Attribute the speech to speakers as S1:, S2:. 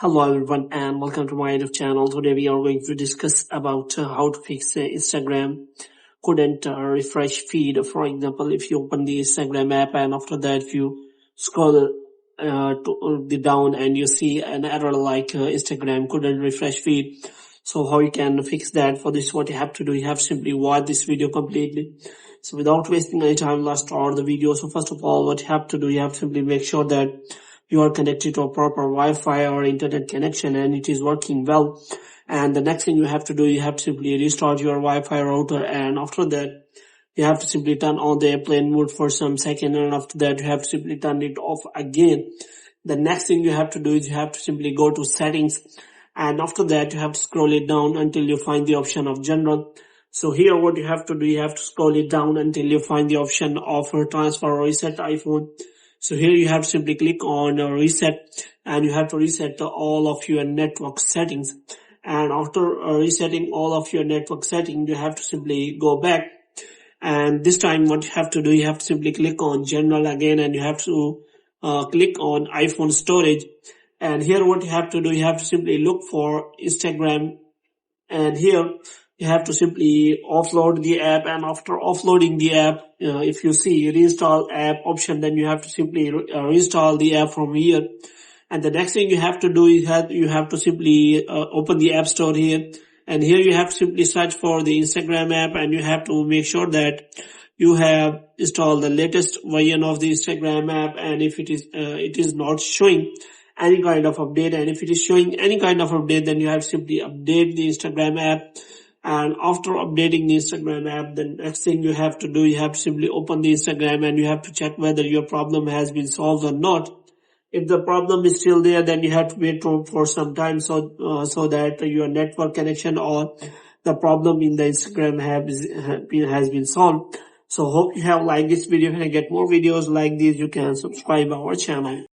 S1: Hello everyone and welcome to my YouTube channel. Today we are going to discuss about how to fix Instagram couldn't refresh feed. For example, if you open the Instagram app and after that you scroll to the down and you see an error like Instagram couldn't refresh feed. So how you can fix that? For this, what you have to do, you have to simply watch this video completely. So without wasting any time, let's start the video. So first of all, what you have to do, you have to simply make sure that you are connected to a proper Wi-Fi or internet connection and it is working well. And the next thing you have to do, you have to simply restart your Wi-Fi router, and after that you have to simply turn on the airplane mode for some second, and after that you have to simply turn it off again. The next thing you have to do is you have to simply go to settings, and after that you have to scroll it down until you find the option of general. So here what you have to do, you have to scroll it down until you find the option of transfer or reset iPhone. So here you have to simply click on reset, and you have to reset all of your network settings. And after resetting all of your network settings, you have to simply go back. And this time what you have to do, you have to simply click on general again, and you have to click on iPhone storage. And here what you have to do, you have to simply look for Instagram, and here you have to simply offload the app, and after offloading the app, if you see reinstall app option, then you have to simply reinstall the app from here. And the next thing you have to do is you have to simply open the app store here, and here you have to simply search for the Instagram app, and you have to make sure that you have installed the latest version of the Instagram app. And if it is not showing any kind of update, and if it is showing any kind of update, then you have to simply update the Instagram app. And after updating the Instagram app, the next thing you have to do, you have to simply open the Instagram, and you have to check whether your problem has been solved or not. If the problem is still there, then you have to wait for some time so that your network connection or the problem in the Instagram app has been solved. So hope you have liked this video. If you get more videos like this, you can subscribe our channel.